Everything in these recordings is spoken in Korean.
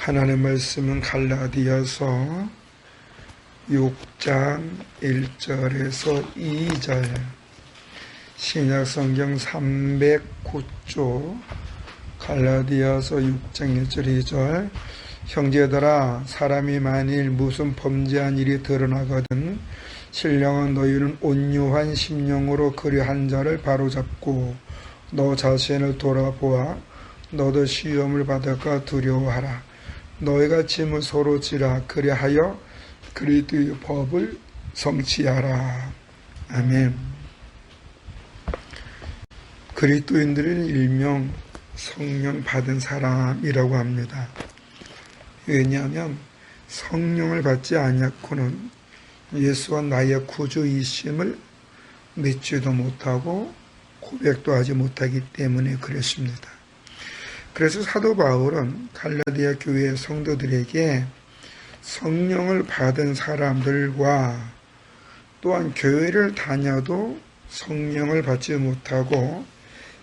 하나님의 말씀은 갈라디아서 6장 1절에서 2절, 신약성경 309조 갈라디아서 6장 1절 2절. 형제들아, 사람이 만일 무슨 범죄한 일이 드러나거든 신령한 너희는 온유한 심령으로 그리한 자를 바로잡고 너 자신을 돌아보아 너도 시험을 받을까 두려워하라. 너희가 짐을 서로 지라. 그리하여 그리스도의 법을 성취하라. 아멘. 그리스도인들은 일명 성령 받은 사람이라고 합니다. 왜냐하면 성령을 받지 아니하고는 예수와 나의 구주이심을 믿지도 못하고 고백도 하지 못하기 때문에 그렇습니다. 그래서 사도 바울은 갈라디아 교회 성도들에게 성령을 받은 사람들과 또한 교회를 다녀도 성령을 받지 못하고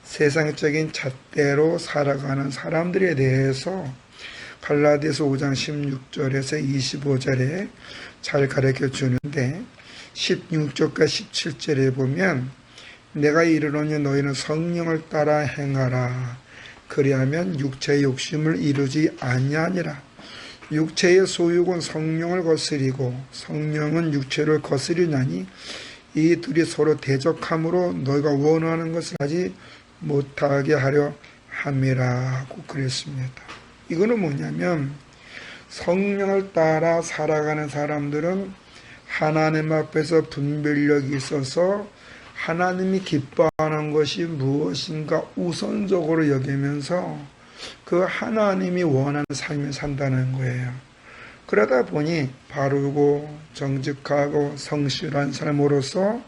세상적인 잣대로 살아가는 사람들에 대해서 갈라디아서 5장 16절에서 25절에 잘 가르쳐 주는데, 16절과 17절에 보면 내가 이르노니 너희는 성령을 따라 행하라. 그리하면 육체의 욕심을 이루지 아니하니라. 육체의 소욕은 성령을 거스리고 성령은 육체를 거스리나니 이 둘이 서로 대적함으로 너희가 원하는 것을 하지 못하게 하려 함이라고 그랬습니다. 이거는 뭐냐면 성령을 따라 살아가는 사람들은 하나님 앞에서 분별력이 있어서 하나님이 기뻐하는 것이 무엇인가 우선적으로 여기면서 그 하나님이 원하는 삶을 산다는 거예요. 그러다 보니 바르고 정직하고 성실한 삶으로서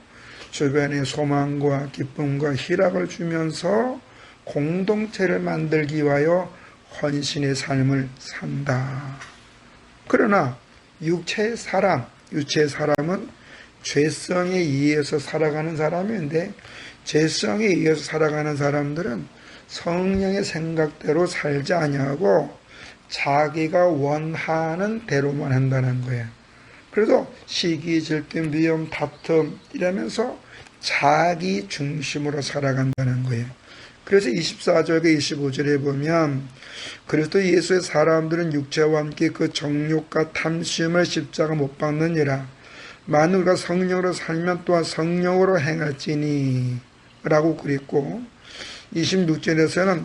주변의 소망과 기쁨과 희락을 주면서 공동체를 만들기 위하여 헌신의 삶을 산다. 그러나 육체의 사람은 죄성에 의해서 살아가는 사람인데, 죄성에 의해서 살아가는 사람들은 성령의 생각대로 살지 아니하고 자기가 원하는 대로만 한다는 거예요. 그래서 시기, 질투, 미움, 다툼 이러면서 자기 중심으로 살아간다는 거예요. 그래서 24절과 25절에 보면 그리스도 예수의 사람들은 육체와 함께 그 정욕과 탐심을 십자가 못 박느니라. 만일 우리가 성령으로 살면 또한 성령으로 행할지니 라고 그랬고, 26절에서는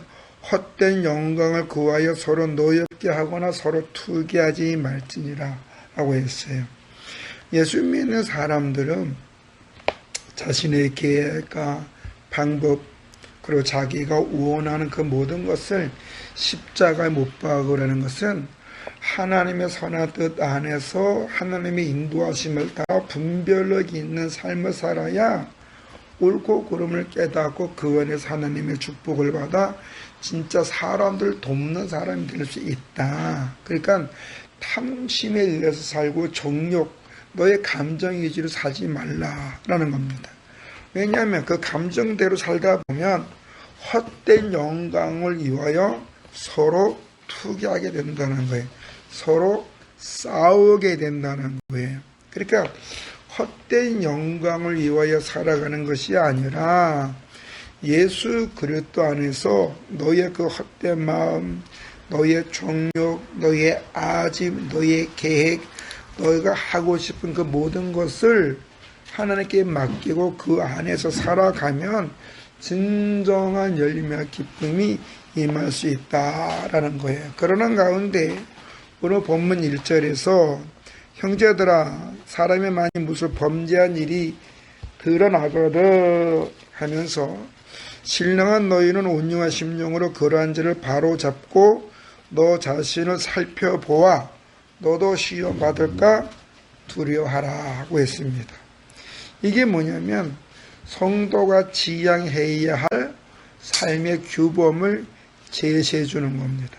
헛된 영광을 구하여 서로 노엽게 하거나 서로 투기하지 말지니라 라고 했어요. 예수 믿는 사람들은 자신의 계획과 방법 그리고 자기가 원하는 그 모든 것을 십자가에 못 박으라는 것은 하나님의 선한 뜻 안에서 하나님의 인도하심을 다 분별력이 있는 삶을 살아야 옳고 그름을 깨닫고 그 안에서 하나님의 축복을 받아 진짜 사람들 돕는 사람이 될 수 있다. 그러니까 탐심에 의해서 살고 정욕, 너의 감정 위주로 살지 말라라는 겁니다. 왜냐하면 그 감정대로 살다 보면 헛된 영광을 위하여 서로 투기하게 된다는 거예요. 서로 싸우게 된다는 거예요. 그러니까 헛된 영광을 위하여 살아가는 것이 아니라 예수 그리스도 안에서 너의 그 헛된 마음, 너의 정욕, 너의 아집, 너의 계획, 너희가 하고 싶은 그 모든 것을 하나님께 맡기고 그 안에서 살아가면 진정한 열매와 기쁨이 임할 수 있다라는 거예요. 그러는 가운데 오늘 본문 1절에서 형제들아, 사람이 만일 무슨 범죄한 일이 드러나거든 하면서 신령한 너희는 온유한 심령으로 그러한 죄를 바로잡고 너 자신을 살펴보아 너도 시험 받을까 두려워하라고 했습니다. 이게 뭐냐면 성도가 지향해야 할 삶의 규범을 제시해 주는 겁니다.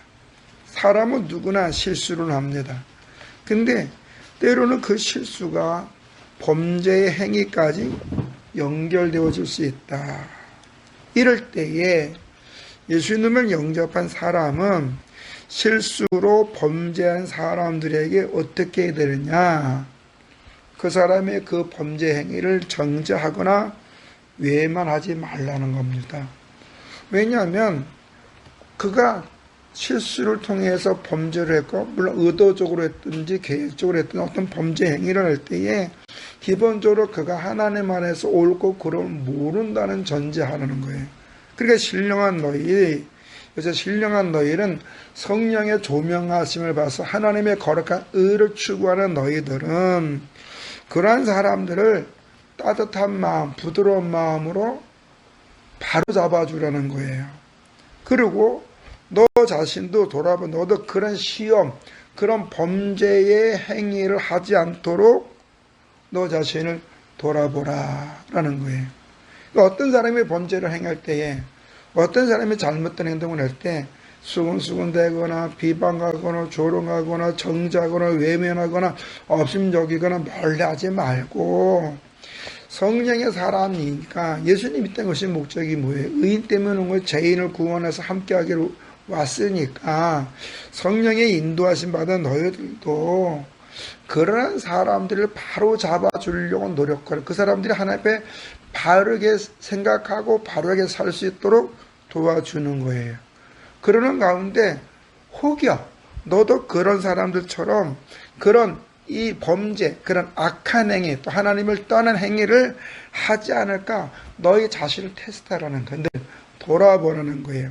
사람은 누구나 실수를 합니다. 근데 때로는 그 실수가 범죄의 행위까지 연결되어질 수 있다. 이럴 때에 예수님을 영접한 사람은 실수로 범죄한 사람들에게 어떻게 해야 되느냐? 그 사람의 그 범죄 행위를 정죄하거나 외면하지 말라는 겁니다. 왜냐하면 그가 실수를 통해서 범죄를 했고, 물론 의도적으로 했든지 계획적으로 했든지 어떤 범죄 행위를 할 때에 기본적으로 그가 하나님 안에서 옳고 그름을 모른다는 전제하라는 거예요. 그러니까 신령한 너희, 그래서 신령한 너희는 성령의 조명하심을 봐서 하나님의 거룩한 의를 추구하는 너희들은 그러한 사람들을 따뜻한 마음, 부드러운 마음으로 바로 잡아주라는 거예요. 그리고 너 자신도 돌아봐. 너도 그런 시험, 그런 범죄의 행위를 하지 않도록 너 자신을 돌아보라라는 거예요. 어떤 사람이 범죄를 행할 때에, 어떤 사람이 잘못된 행동을 할 때 수근수근대거나 비방하거나 조롱하거나 정죄하거나 외면하거나 업심여기거나 멀리하지 말고, 성령의 사람이니까 예수님 믿던 것이 목적이 뭐예요? 의인 때문에 온 거예요. 죄인을 구원해서 함께하기로 왔으니까 성령의 인도하심 받은 너희들도 그러한 사람들을 바로 잡아주려고 노력하라. 그 사람들이 하나님 앞에 바르게 생각하고 바르게 살 수 있도록 도와주는 거예요. 그러는 가운데 혹여 너도 그런 사람들처럼 그런 이 범죄, 그런 악한 행위, 또 하나님을 떠난 행위를 하지 않을까 너희 자신을 테스트하라는 건데 돌아보라는 거예요.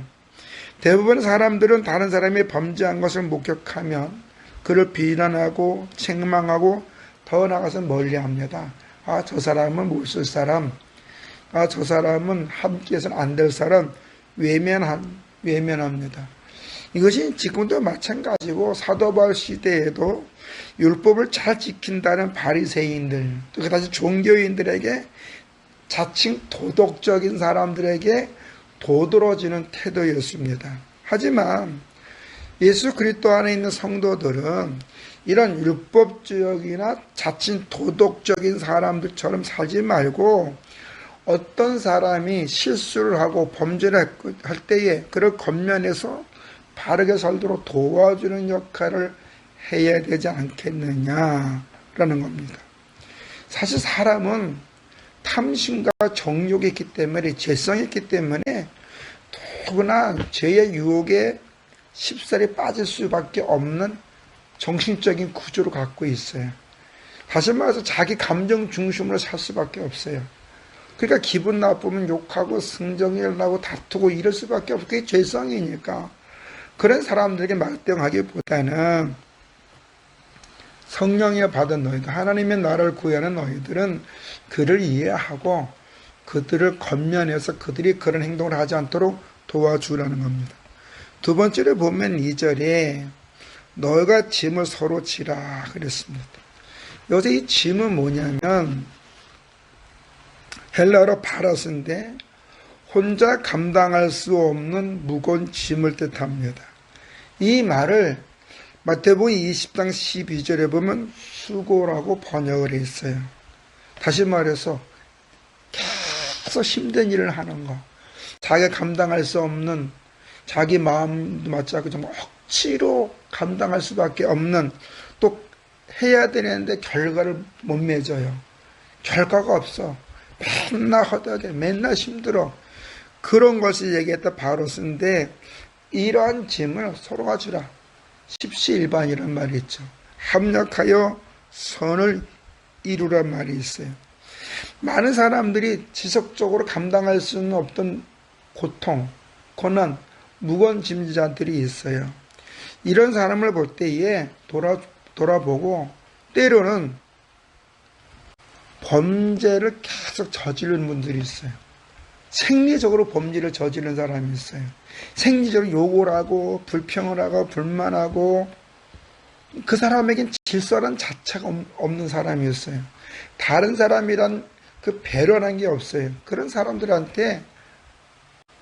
대부분 사람들은 다른 사람이 범죄한 것을 목격하면 그를 비난하고 책망하고 더 나아가서 멀리합니다. 아, 저 사람은 못 쓸 사람, 아, 저 사람은 함께해서는 안 될 사람, 외면합니다. 이것이 지금도 마찬가지고 사도 바울 시대에도 율법을 잘 지킨다는 바리새인들, 또 그다지 종교인들에게 자칭 도덕적인 사람들에게 도드러지는 태도였습니다. 하지만 예수 그리스도 안에 있는 성도들은 이런 율법적이나 자칭 도덕적인 사람들처럼 살지 말고 어떤 사람이 실수를 하고 범죄를 할 때에 그를 겉면에서 바르게 살도록 도와주는 역할을 해야 되지 않겠느냐라는 겁니다. 사실 사람은 탐심과 정욕이 있기 때문에, 죄성이 있기 때문에 누구나 죄의 유혹에 쉽사리 빠질 수밖에 없는 정신적인 구조를 갖고 있어요. 다시 말해서 자기 감정 중심으로 살 수밖에 없어요. 그러니까 기분 나쁘면 욕하고 승정을 나고 다투고 이럴 수밖에 없고 그게 죄성이니까 그런 사람들에게 말대응하기보다는 성령이 받은 너희들, 하나님의 나라를 구하는 너희들은 그를 이해하고 그들을 겉면해서 그들이 그런 행동을 하지 않도록 도와주라는 겁니다. 두 번째로 보면 2절에 너희가 짐을 서로 지라 그랬습니다. 여기서 이 짐은 뭐냐면 헬라어로 파라스인데 혼자 감당할 수 없는 무거운 짐을 뜻합니다. 이 말을 마태복음 20장 12절에 보면 수고라고 번역을 했어요. 다시 말해서 계속 힘든 일을 하는 거, 자기가 감당할 수 없는, 자기 마음도 맞지 않고 좀 억지로 감당할 수밖에 없는, 또 해야 되는데 결과를 못 맺어요. 결과가 없어. 맨날 허덕해, 맨날 힘들어. 그런 것을 얘기했다 바로스인데 이러한 짐을 서로가 주라. 십시일반이란 말이 있죠. 합력하여 선을 이루란 말이 있어요. 많은 사람들이 지속적으로 감당할 수는 없던 고통, 고난, 무거운 짐자들이 있어요. 이런 사람을 볼 때에 돌아보고 때로는 범죄를 계속 저지르는 분들이 있어요. 생리적으로 범죄를 저지르는 사람이 있어요. 생리적으로 욕을 하고 불평을 하고 불만하고 그 사람에겐 질서란 자체가 없는 사람이었어요. 다른 사람이란 그 배려라는 게 없어요. 그런 사람들한테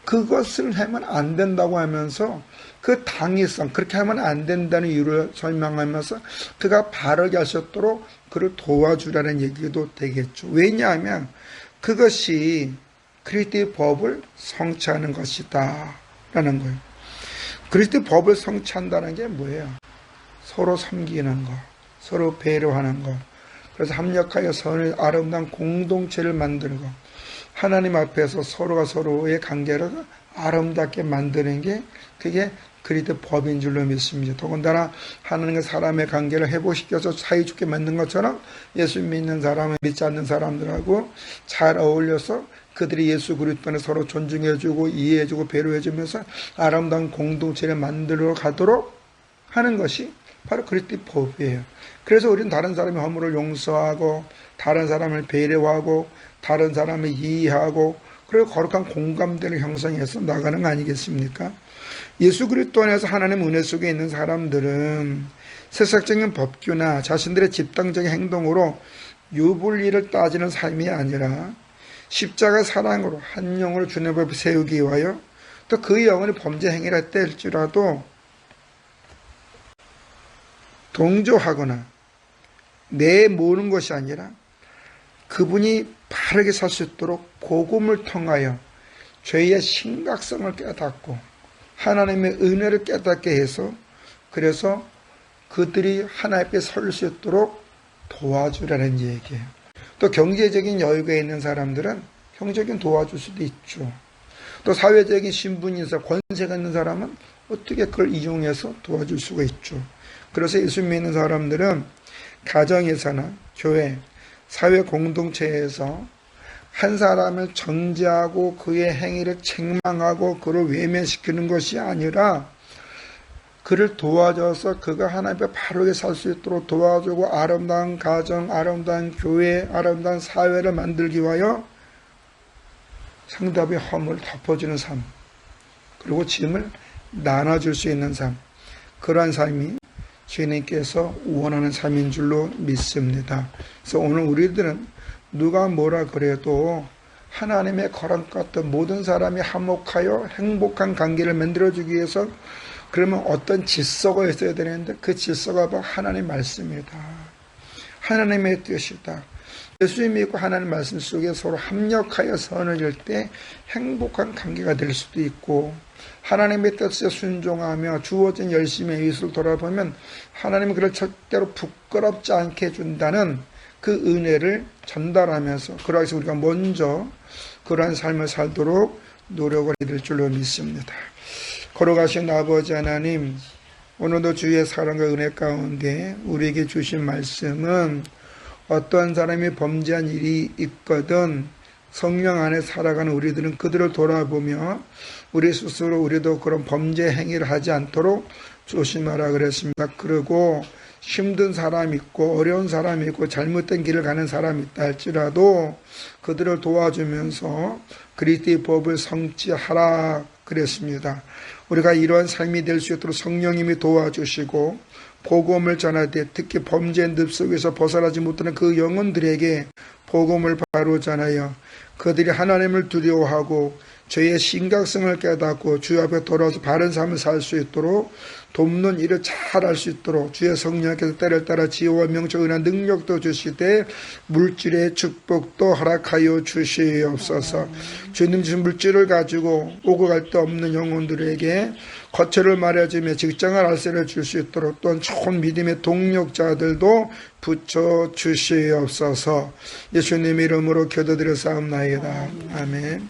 그것을 하면 안 된다고 하면서 그 당위성, 그렇게 하면 안 된다는 이유를 설명하면서 그가 바르게 하셨도록 그를 도와주라는 얘기도 되겠죠. 왜냐하면 그것이 그리스도의 법을 성취하는 것이다 라는 거예요. 그리스도의 법을 성취한다는 게 뭐예요? 서로 섬기는 것, 서로 배려하는 것, 그래서 합력하여 선을 아름다운 공동체를 만드는 것, 하나님 앞에서 서로가 서로의 관계를 아름답게 만드는 게 그게 그리스도의 법인 줄로 믿습니다. 더군다나 하나님과 사람의 관계를 회복시켜서 사이좋게 만든 것처럼 예수 믿는 사람은 믿지 않는 사람들하고 잘 어울려서 그들이 예수 그리스도를 서로 존중해주고 이해해주고 배려해주면서 아름다운 공동체를 만들어 가도록 하는 것이 바로 그리스도의 법이에요. 그래서 우리는 다른 사람의 허물을 용서하고 다른 사람을 배려하고 다른 사람을 이해하고 그리고 거룩한 공감대를 형성해서 나가는 거 아니겠습니까? 예수 그리스도 안에서 하나님 은혜 속에 있는 사람들은 세상적인 법규나 자신들의 집단적인 행동으로 유불리를 따지는 삶이 아니라 십자가 사랑으로 한 영혼을 주님 앞에 세우기 위하여 또 그 영혼이 범죄 행위를 했다 할지라도 동조하거나 내모는 것이 아니라 그분이 바르게 살 수 있도록 복음을 통하여 죄의 심각성을 깨닫고 하나님의 은혜를 깨닫게 해서 그래서 그들이 하나님 앞에 설 수 있도록 도와주라는 얘기예요. 또 경제적인 여유가 있는 사람들은 경제적인 도와줄 수도 있죠. 또 사회적인 신분이 있어 권세가 있는 사람은 어떻게 그걸 이용해서 도와줄 수가 있죠. 그래서 예수 믿는 사람들은 가정에서나 교회, 사회 공동체에서 한 사람을 정죄하고 그의 행위를 책망하고 그를 외면시키는 것이 아니라 그를 도와줘서 그가 하나님 앞에 바르게 살 수 있도록 도와주고 아름다운 가정, 아름다운 교회, 아름다운 사회를 만들기 위하여 상대방의 허물을 덮어주는 삶, 그리고 짐을 나눠줄 수 있는 삶, 그러한 삶이 주님께서 원하는 삶인 줄로 믿습니다. 그래서 오늘 우리들은 누가 뭐라 그래도 하나님의 거룩 같은 모든 사람이 화목하여 행복한 관계를 만들어주기 위해서 그러면 어떤 질서가 있어야 되는데 그 질서가 바로 하나님의 말씀이다. 하나님의 뜻이다. 예수 믿고 하나님 말씀 속에 서로 합력하여 선을 이룰 때 행복한 관계가 될 수도 있고 하나님의 뜻에 순종하며 주어진 열심의 의수를 돌아보면 하나님은 그를 절대로 부끄럽지 않게 해준다는 그 은혜를 전달하면서 그러기 위해서 우리가 먼저 그러한 삶을 살도록 노력을 해야 될 줄로 믿습니다. 걸어가신 아버지 하나님, 오늘도 주의 사랑과 은혜 가운데 우리에게 주신 말씀은 어떠한 사람이 범죄한 일이 있거든 성령 안에 살아가는 우리들은 그들을 돌아보며 우리 스스로 우리도 그런 범죄 행위를 하지 않도록 조심하라 그랬습니다. 그리고 힘든 사람이 있고 어려운 사람이 있고 잘못된 길을 가는 사람이 있다 할지라도 그들을 도와주면서 그리스도의 법을 성취하라 그랬습니다. 우리가 이러한 삶이 될 수 있도록 성령님이 도와주시고 복음을 전하되 특히 범죄의 늪 속에서 벗어나지 못하는 그 영혼들에게 복음을 바로 전하여 그들이 하나님을 두려워하고 죄의 심각성을 깨닫고 주 앞에 돌아와서 바른 삶을 살 수 있도록 돕는 일을 잘 할 수 있도록 주의 성령께서 때를 따라 지혜와 명철 은혜 능력도 주시되 물질의 축복도 허락하여 주시옵소서. 주님 주신 물질을 가지고 오고 갈 데 없는 영혼들에게 거처를 마련해주며 직장을 알세를 줄 수 있도록 또한 좋은 믿음의 동력자들도 붙여 주시옵소서. 예수님 이름으로 기도드려 싸움나이다. 아멘.